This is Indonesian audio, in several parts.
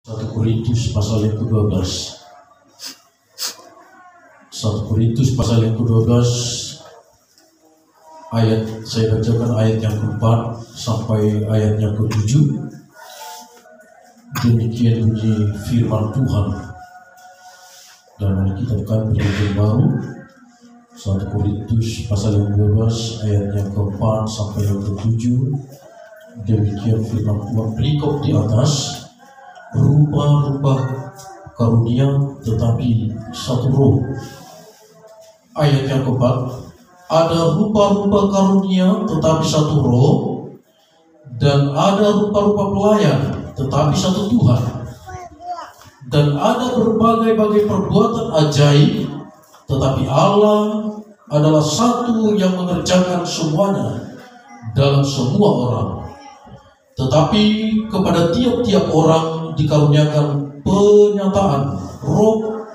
1 Korintus pasal yang ke-12. 1 Korintus pasal yang ke-12 ayat, saya bacakan ayat yang ke-4 sampai ayat yang ke-7. Demikian bunyi firman Tuhan dalam Alkitab Perjanjian Baru, 1 Korintus pasal yang ke-12 ayat yang ke-4 sampai yang ke-7. Demikian firman Tuhan berikut di atas. Rupa-rupa karunia tetapi satu roh. Ayat yang keempat, ada rupa-rupa karunia tetapi satu roh, dan ada rupa-rupa pelayan tetapi satu Tuhan, dan ada berbagai-bagai perbuatan ajaib, tetapi Allah adalah satu yang mengerjakan semuanya dalam semua orang. Tetapi kepada tiap-tiap orang dikaruniakan penyataan roh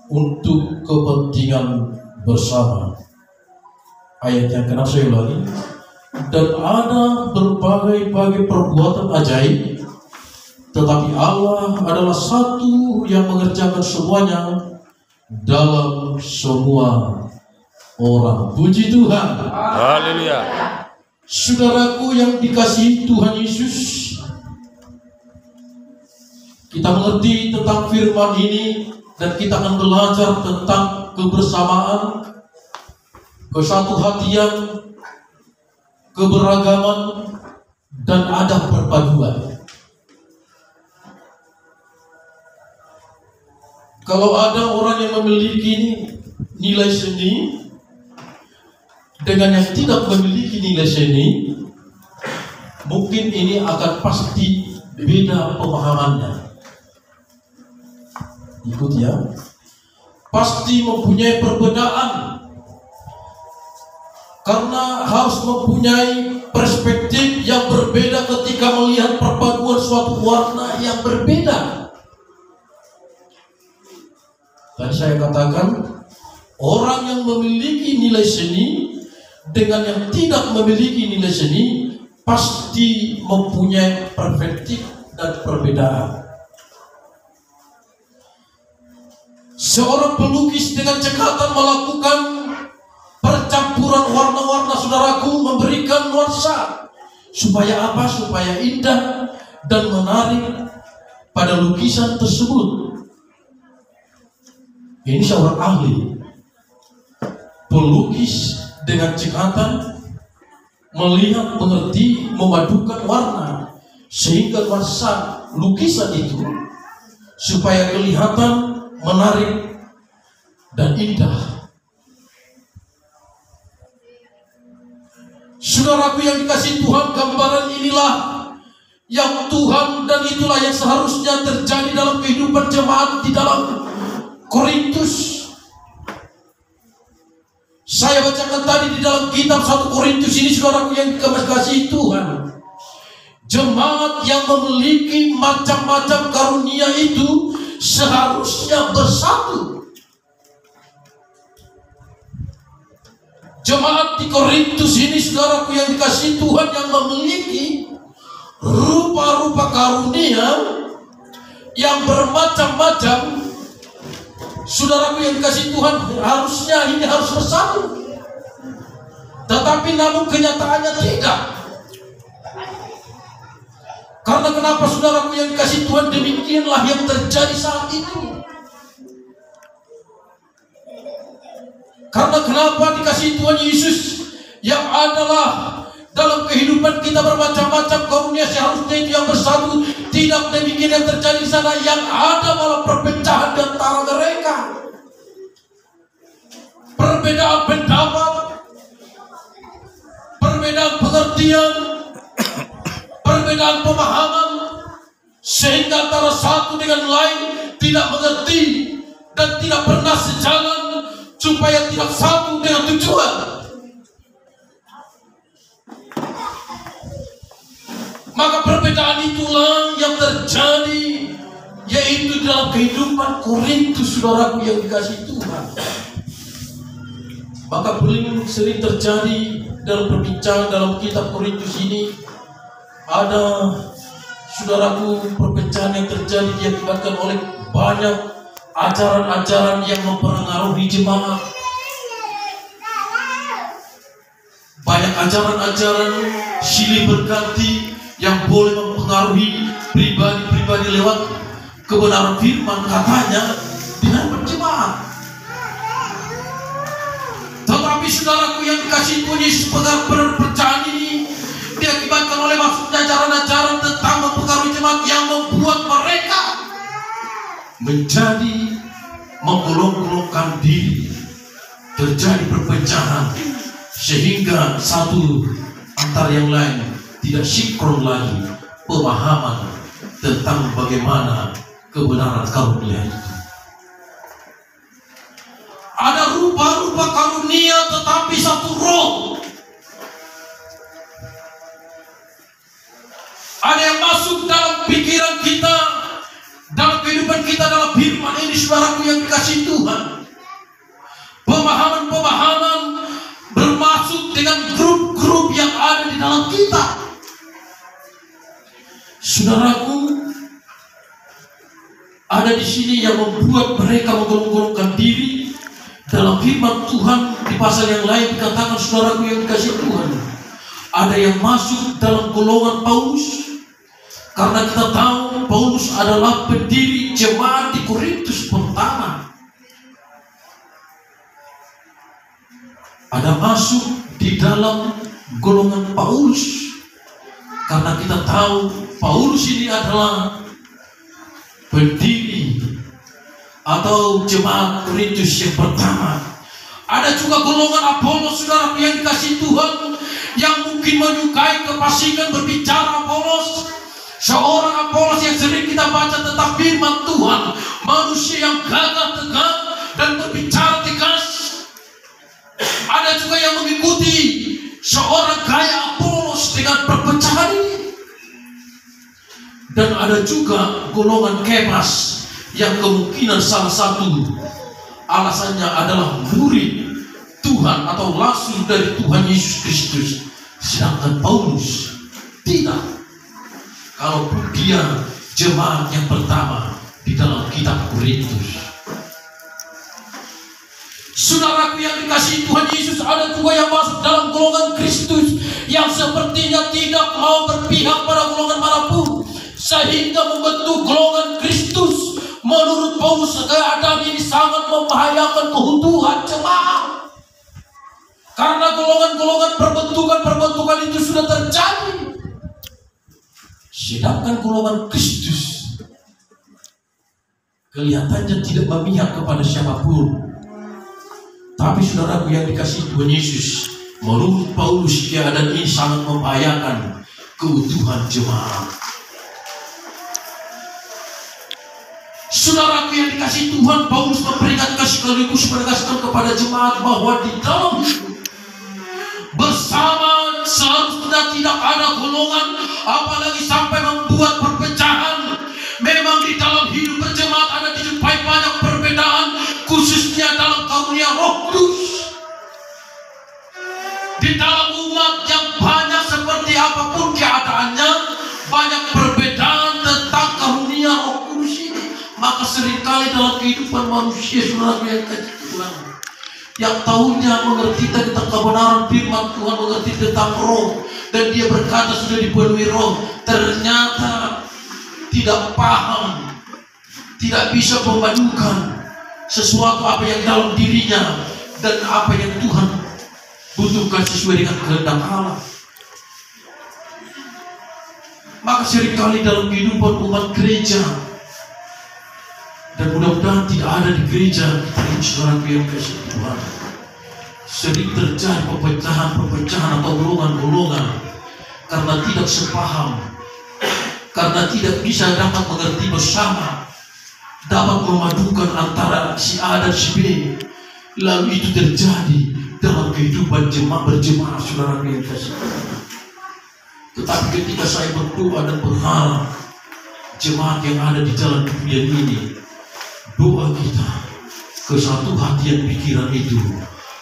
untuk kepentingan bersama. Ayat yang ke-6 saya ulangi. Dan ada berbagai-bagai perbuatan ajaib, tetapi Allah adalah satu yang mengerjakan semuanya dalam semua orang. Puji Tuhan. Haleluya. Saudaraku yang dikasihi Tuhan Yesus, kita mengerti tentang firman ini dan kita akan belajar tentang kebersamaan, kesatuhatian, keberagaman, dan ada perpaduan. Kalau ada orang yang memiliki nilai seni dengan yang tidak memiliki nilai seni, mungkin ini akan pasti beda pemahamannya. Ikut ya, pasti mempunyai perbedaan, karena harus mempunyai perspektif yang berbeda ketika melihat perpaduan suatu warna yang berbeda. Tadi saya katakan, orang yang memiliki nilai seni dengan yang tidak memiliki nilai seni pasti mempunyai perspektif dan perbedaan. Seorang pelukis dengan cekatan melakukan percampuran warna-warna, saudaraku, memberikan nuansa. Supaya apa? Supaya indah dan menarik pada lukisan tersebut. Ini seorang ahli pelukis dengan cekatan melihat, mengerti, memadukan warna sehingga nuansa lukisan itu supaya kelihatan menarik dan indah. Saudaraku yang dikasihi Tuhan, gambaran inilah yang Tuhan dan itulah yang seharusnya terjadi dalam kehidupan jemaat di dalam Korintus. Saya bacakan tadi di dalam kitab 1 Korintus ini, saudaraku yang dikasihi Tuhan, jemaat yang memiliki macam-macam karunia itu seharusnya bersatu. Jemaat di Korintus ini, saudaraku yang dikasihi Tuhan, yang memiliki rupa-rupa karunia yang bermacam-macam, saudaraku yang dikasihi Tuhan, harusnya ini harus bersatu. Tetapi namun kenyataannya tidak. Karena kenapa, saudaraku yang dikasihi Tuhan, demikianlah yang terjadi saat itu. Karena kenapa dikasihi Tuhan Yesus, yang adalah dalam kehidupan kita bermacam-macam karunia, seharusnya itu yang bersatu. Tidak demikian yang terjadi di sana, yang ada malah perpecahan di antara mereka. Perbedaan pendapat, perbedaan pengertian, perbedaan pemahaman, sehingga antara satu dengan lain tidak mengerti dan tidak pernah sejalan, supaya tidak satu dengan tujuan. Maka perbedaan itulah yang terjadi, yaitu dalam kehidupan Korintus, saudaraku yang dikasihi Tuhan. Maka paling sering terjadi dalam perbincangan dalam kitab Korintus ini, ada Saudaraku, perpecahan yang terjadi diakibatkan oleh banyak ajaran-ajaran yang mempengaruhi jemaat. Banyak ajaran-ajaran silih berganti yang boleh mempengaruhi pribadi-pribadi lewat kebenaran firman katanya di hadapan jemaat. Tetapi saudaraku yang dikasihi Tuhan Yesus, perpecahan ini diakibatkan oleh maksudnya ajaran-ajaran tentang mempengaruhi jemaat yang membuat mereka menjadi menggolong-golongkan diri, terjadi perpecahan sehingga satu antara yang lain tidak sinkron lagi pemahaman tentang bagaimana kebenaran karunia itu. Ada rupa-rupa karunia tetapi satu roh. Ada yang masuk dalam pikiran kita, dalam kehidupan kita, dalam firman ini, saudaraku yang dikasihi Tuhan. Pemahaman-pemahaman bermasuk dengan grup-grup yang ada di dalam kita. Saudaraku, ada di sini yang membuat mereka menggolong-golongkan diri. Dalam firman Tuhan di pasal yang lain dikatakan, saudaraku yang dikasihi Tuhan, ada yang masuk dalam golongan Paulus. Karena kita tahu Paulus adalah pendiri jemaat di Korintus pertama. Ada masuk di dalam golongan Paulus. Karena kita tahu Paulus ini adalah pendiri atau jemaat Korintus yang pertama. Ada juga golongan Apolos, saudara yang dikasihi Tuhan, yang mungkin menyukai kefasikan berbicara Apolos. Seorang Apolos yang sering kita baca tentang firman Tuhan, manusia yang gagah tegak dan berbicara tegas. Ada juga yang mengikuti seorang gaya Apolos dengan perpecahan ini. Dan ada juga golongan Kemas yang kemungkinan salah satu alasannya adalah murid Tuhan atau rasul dari Tuhan Yesus Kristus. Sedangkan Paulus tidak. Kalaupun dia jemaat yang pertama di dalam kitab Korintus. Saudaraku yang dikasihi Tuhan Yesus, ada juga yang masuk dalam golongan Kristus yang sepertinya tidak mau berpihak pada golongan manapun, sehingga membentuk golongan Kristus. Menurut Paulus, keadaan ini sangat membahayakan keutuhan jemaat. Karena golongan-golongan perbentukan itu sudah terjadi. Sedangkan golongan Kristus kelihatannya tidak memihak kepada siapapun. Tapi saudaraku yang dikasihi Tuhan Yesus, menurut Paulus keadaan ini sangat membahayakan keutuhan jemaat. Saudaraku yang dikasihi Tuhan, Paulus memperingatkan sekaligus menegaskan kepada jemaat bahwa di dalam bersama seharusnya tidak ada golongan, apalagi sampai membuat perpecahan. Memang di dalam hidup berjemaat ada dijumpai banyak perbedaan, khususnya dalam karunia Roh Kudus. Di dalam umat yang banyak seperti apapun keadaannya, banyak perbedaan tentang karunia Roh Kudus ini. Maka seringkali dalam kehidupan manusia, saudara yang Tuhan, yang tahunya mengerti tentang kebenaran firman Tuhan, mengerti tentang roh, dan dia berkata sudah dipenuhi roh, ternyata tidak paham, tidak bisa memadukan sesuatu apa yang dalam dirinya dan apa yang Tuhan butuhkan sesuai dengan kehendak Allah. Maka seringkali dalam kehidupan umat gereja, dan mudah-mudahan tidak ada di gereja kita ini, saudara yang kasih Tuhan, sering terjadi perpecahan atau golongan-golongan karena tidak sepaham, karena tidak bisa dapat mengerti bersama, dapat memadukan antara si A dan si B. Lalu itu terjadi dalam kehidupan berjemaah, saudara yang kasih Tuhan. Tetapi ketika saya berdoa dan berharap jemaat yang ada di jalan dunia ini, doa kita, kesatu hatian pikiran itu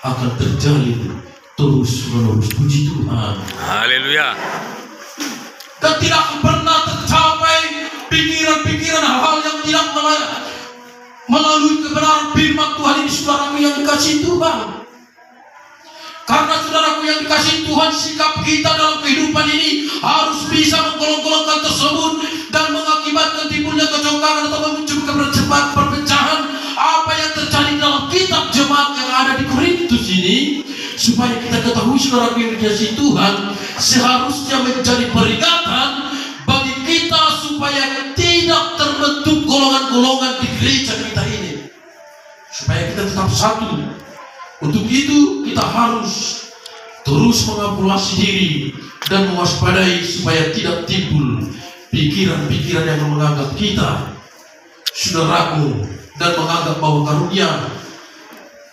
akan terjalin terus menerus. Puji Tuhan. Haleluya. Dan tidak pernah tercapai pikiran-pikiran hal-hal yang tidak melalui kebenaran firman Tuhan ini, saudaraku yang dikasihi Tuhan. Karena saudaraku yang dikasihi Tuhan, sikap kita dalam kehidupan ini harus bisa menggolong-golongkan tersebut dan mengakibatkan timbulnya kecongkangan atau memunculkan perpecahan apa yang terjadi dalam kitab jemaat yang ada di Korintus ini, supaya kita ketahui saudaraku yang dikasihi Tuhan, seharusnya menjadi peringatan bagi kita supaya tidak terbentuk golongan-golongan di gereja kita ini, supaya kita tetap satu. Untuk itu kita harus terus mengampulasi diri dan mewaspadai supaya tidak timbul pikiran-pikiran yang menganggap kita saudaraku dan menganggap bahwa karunia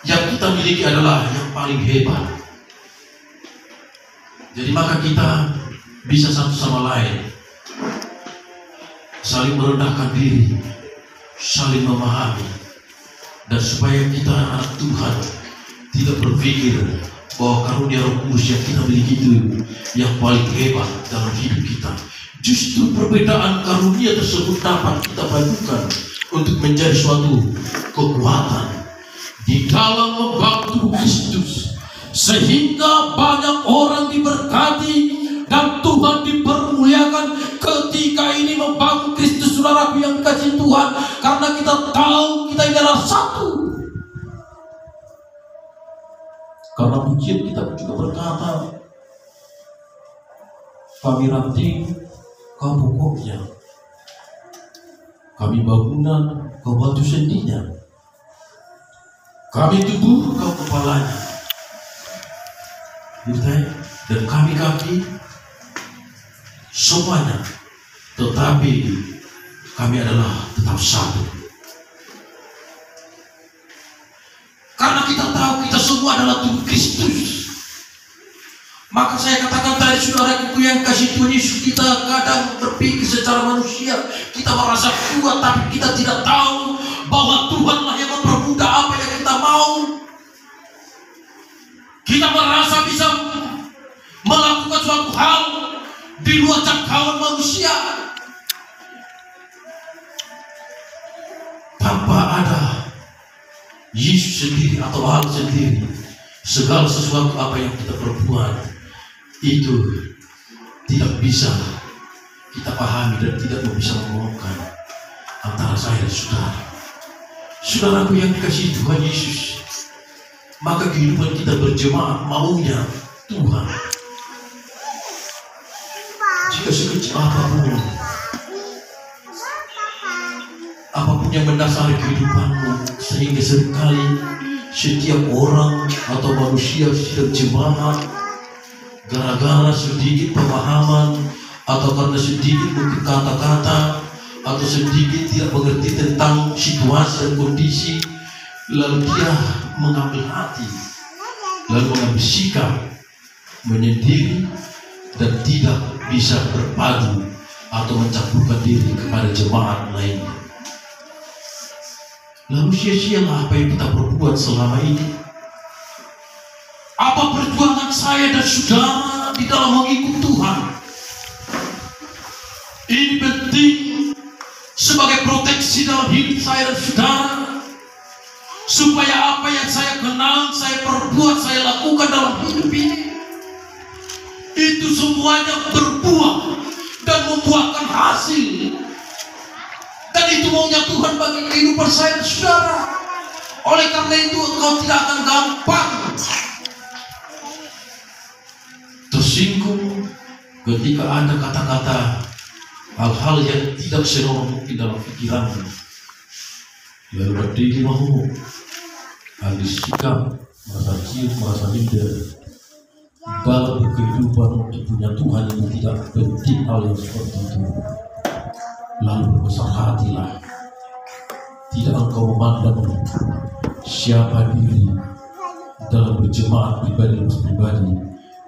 yang kita miliki adalah yang paling hebat. Jadi maka kita bisa satu sama lain saling merendahkan diri, saling memahami, dan supaya kita anak Tuhan tidak berpikir bahwa karunia Roh Kudus yang kita miliki itu yang paling hebat dalam hidup kita. Justru perbedaan karunia tersebut dapat kita padukan untuk menjadi suatu kekuatan di dalam membantu Kristus, sehingga banyak orang diberkati dan Tuhan dipermuliakan ketika ini membangun Kristus, saudaraku yang dikasihi Tuhan. Karena kita tahu kita ini adalah satu. Karena pujian kita juga berkata, kami ranting, kau pokoknya, kami bangunan, kau batu sendinya, kami tubuh, kau kepalanya, dan kami kaki, semuanya, tetapi kami adalah tetap satu. Karena kita tahu kita semua adalah tubuh Kristus. Maka saya katakan tadi, saudaraku yang kasih Tuhan Yesus, kita kadang berpikir secara manusia, kita merasa kuat, tapi kita tidak tahu bahwa Tuhanlah yang mempermudah apa yang kita mau. Kita merasa bisa melakukan suatu hal di luar jangkauan manusia tanpa ada Yesus sendiri atau hal sendiri. Segala sesuatu apa yang kita perbuat itu tidak bisa kita pahami dan tidak bisa mengolongkan antara saya dan saudara. Saudaraku yang dikasihi Tuhan Yesus, maka kehidupan kita berjemaat maunya Tuhan. Jika sekecil apapun yang mendasari kehidupanmu, sehingga seringkali setiap orang atau manusia setiap jemaat gara-gara sedikit pemahaman atau karena sedikit mungkin kata-kata atau sedikit tidak mengerti tentang situasi dan kondisi, lalu dia mengambil hati, lalu mengambil sikap menyendiri dan tidak bisa berpadu atau mencampurkan diri kepada jemaat lainnya. Lalu sia-sialah apa yang kita perbuat selama ini. Apa perjuangan saya dan saudara di dalam mengikut Tuhan? Ini penting sebagai proteksi dalam hidup saya dan saudara, supaya apa yang saya kenal, saya perbuat, saya lakukan dalam hidup ini, itu semuanya berbuah dan membuahkan hasil. Dan itu maunya Tuhan bagi kehidupan saya dan saudara. Oleh karena itu engkau tidak akan gampang tersinggung ketika ada kata-kata hal-hal yang tidak senonoh mungkin dalam pikiranmu. Lalu berdiri mau ambil sikap, merasa ciut, merasa minder dalam kehidupan untuk punya Tuhan yang tidak penting hal yang seperti itu. Lalu berbesar hatilah, tidak engkau memandang siapa diri dalam berjemaat pribadi,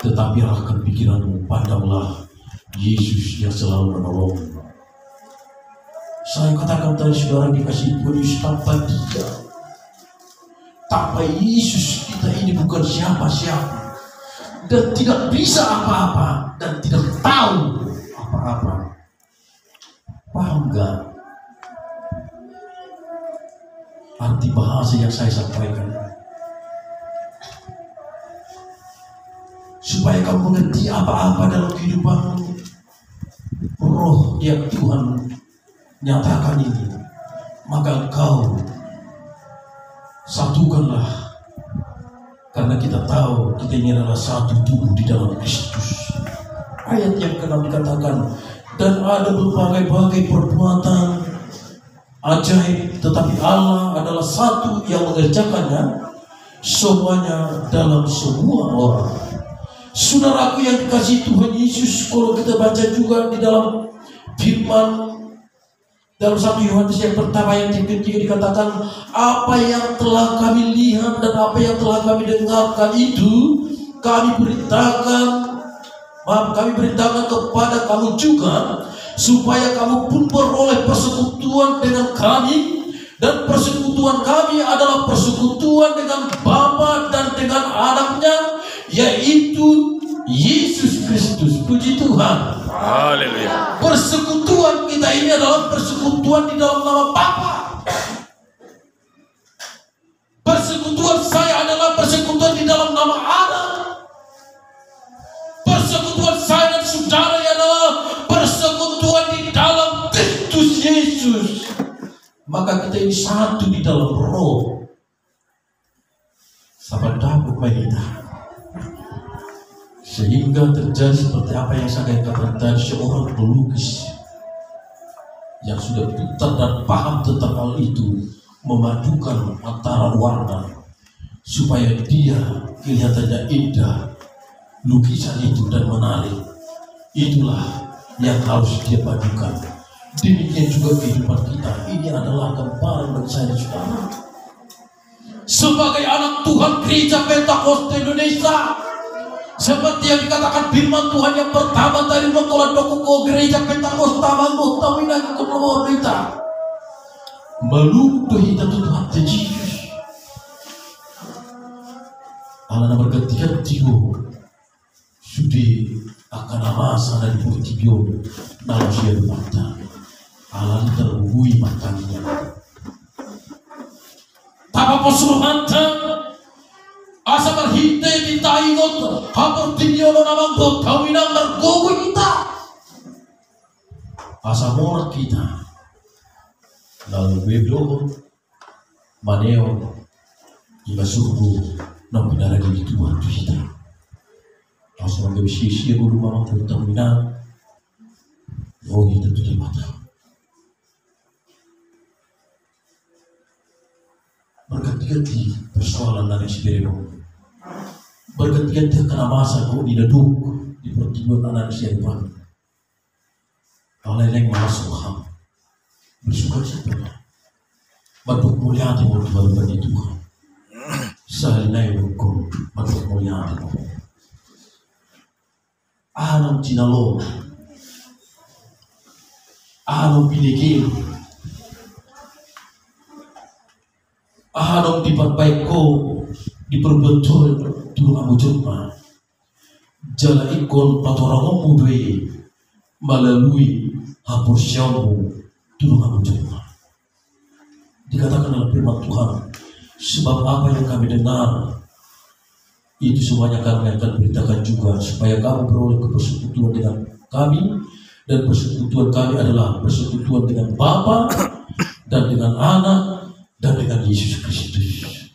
tetapi arahkan pikiranmu, pandanglah Yesus yang selalu menolongmu. Saya katakan tadi, saudara dikasih Tuhan Yesus, tanpa Yesus kita ini bukan siapa-siapa dan tidak bisa apa-apa dan tidak tahu apa-apa. Paham enggak? arti bahasa yang saya sampaikan, supaya kamu mengerti apa-apa dalam kehidupanmu. Roh yang Tuhan nyatakan ini, maka engkau satukanlah, karena kita tahu kita ini adalah satu tubuh di dalam Kristus. Ayat yang ke-6 dikatakan, dan ada berbagai-bagai perbuatan ajaib, tetapi Allah adalah satu yang mengerjakannya semuanya dalam semua orang. Saudaraku yang dikasihi Tuhan Yesus, kalau kita baca juga di dalam firman dalam 1 Yohanes yang pertama yang ketiga dikatakan, apa yang telah kami lihat dan apa yang telah kami dengarkan itu kami beritakan kepada kamu juga, supaya kamu pun beroleh persekutuan dengan kami. Dan persekutuan kami adalah persekutuan dengan Bapa dan dengan Anaknya, yaitu Yesus Kristus. Puji Tuhan. Haleluya. Persekutuan kita ini adalah persekutuan di dalam nama Bapa. Persekutuan saya adalah persekutuan di dalam nama Anak. Persekutuan saya dan saudara adalah persekutuan di dalam Kristus Yesus. Maka kita ini satu di dalam roh. Sama dapat kita. Sehingga terjadi seperti apa yang saya katakan tadi, seorang pelukis yang sudah pintar dan paham tentang hal itu memadukan antara warna supaya dia kelihatannya indah, lukisan itu dan menarik. Itulah yang harus dia padukan. Demikian juga kehidupan kita. Ini adalah gambaran bagi saya dan saudara. Sebagai anak Tuhan Gereja Pentakosta Indonesia, seperti yang dikatakan firman Tuhan yang pertama dari Nokola Dokuko Gereja Pentakosta Manggo Tawina Kepelowo Rita Malu Tuhita Tuhan Yesus Allah berganti-ganti Sudi akan amasa dari Putibio dalam siapa mata Allah terhubui matanya Tapa posul mata asa berhinte di taingot hapor tinyono namang kawinang bergogo kita asa morat kita lalu bebdo maneo iba suku nang pinaragi di Tuhan kita asa mga bisisi bulu mamang kawinang rogi tentu di mata berganti-ganti persoalan dari Sibero, berganti-ganti karena masa kau didaduk di pertibuan anak siapa, oleh yang masuk ham, bersuka cita, bentuk mulia hati mau dibarukan itu, sehalnya hukum bentuk mulia hati, alam cinalo, alam pilih ahadong diperbaik ko diperbetul turun amu jumpa jala ikon patorangomu dwe melalui hapus syamu turun amu jumpa. Dikatakan dalam firman Tuhan, sebab apa yang kami dengar itu semuanya kami akan beritakan juga, supaya kamu beroleh persekutuan dengan kami, dan persekutuan kami adalah persekutuan dengan Bapa dan dengan Anak dan dengan Yesus Kristus.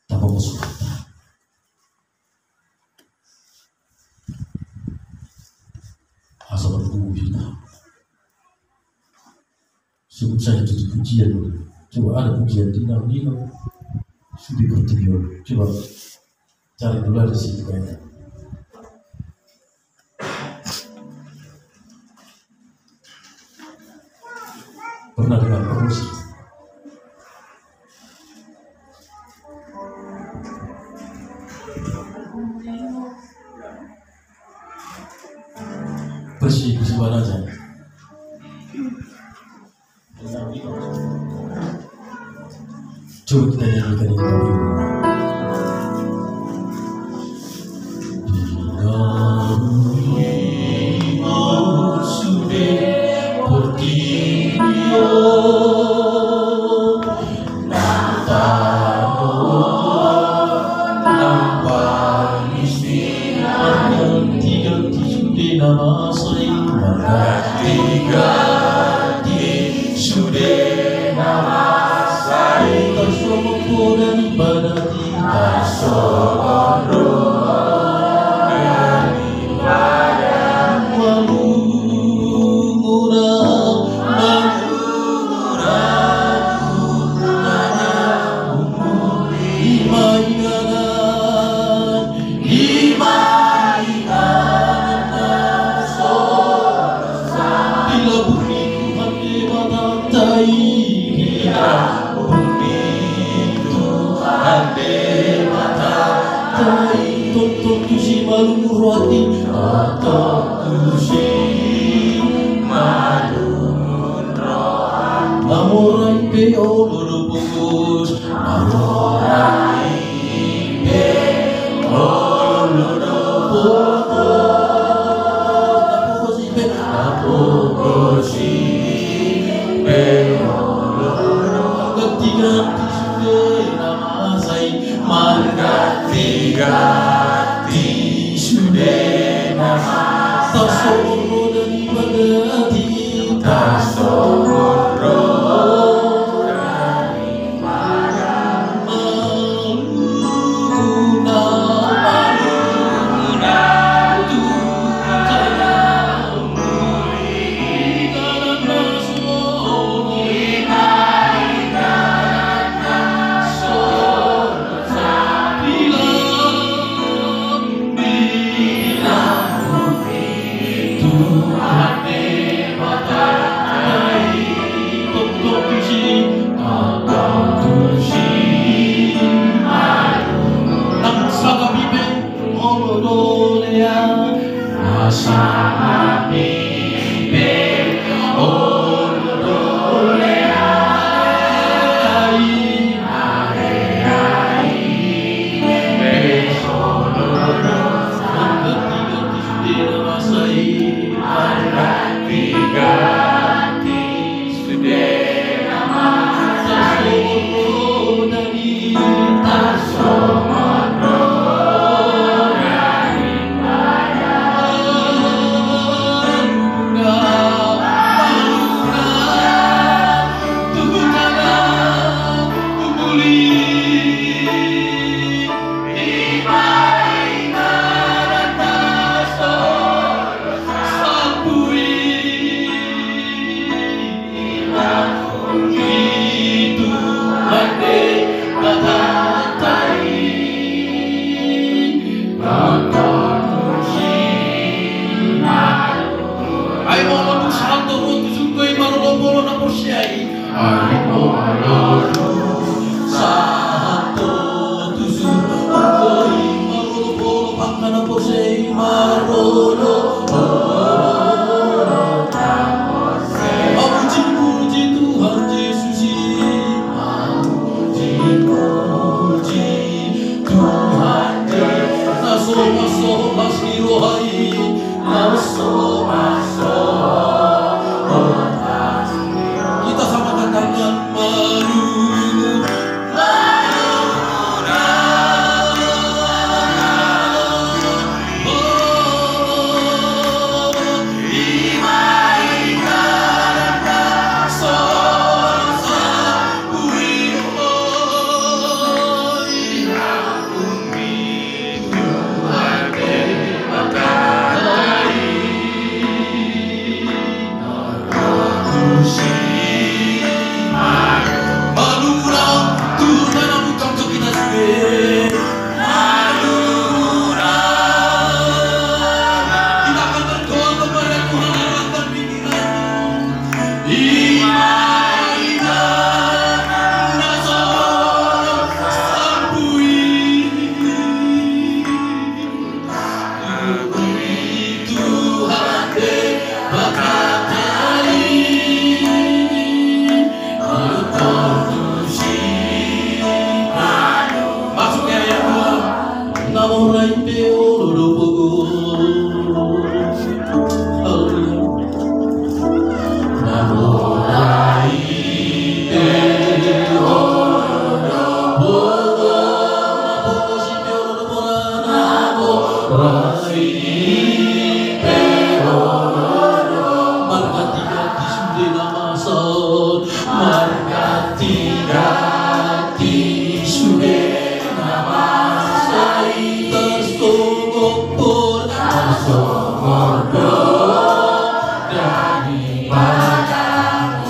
Tanpa musuh kata. Asal berbunuh kita. Sebut saya itu pujian. Coba ada pujian di dalam ini. Sudah bertiga. Coba cari dulu di sini kayaknya. Pernah dengar perus? Bersih kesimpulan aja. Coba kita nyanyikan ini dulu. Oh ganti sudah nama saya tersomo dan ibadah tersomo dan ibadah Amorai pe olo bungkus, amorai pe olo bungkus, apokosi pe olo ganti-ganti sudah nama saya, ganti-ganti sudah nama tersomo dan ibadah tersomo. Namo di nama son margati gati sude nama sai terskopor tersomodo dari padang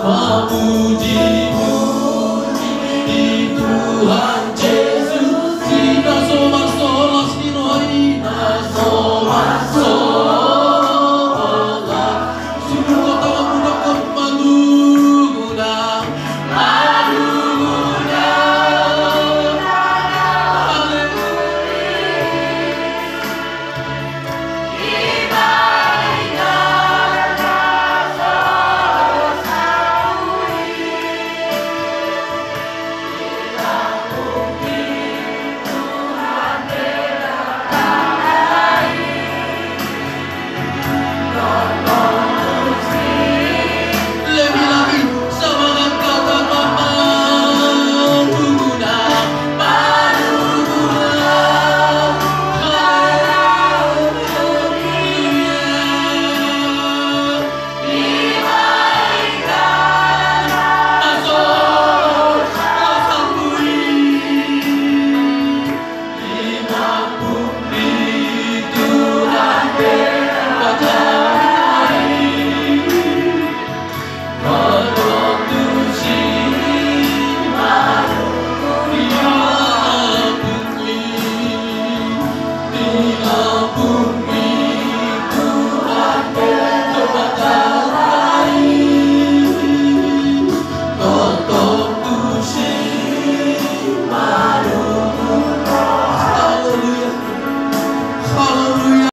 Aku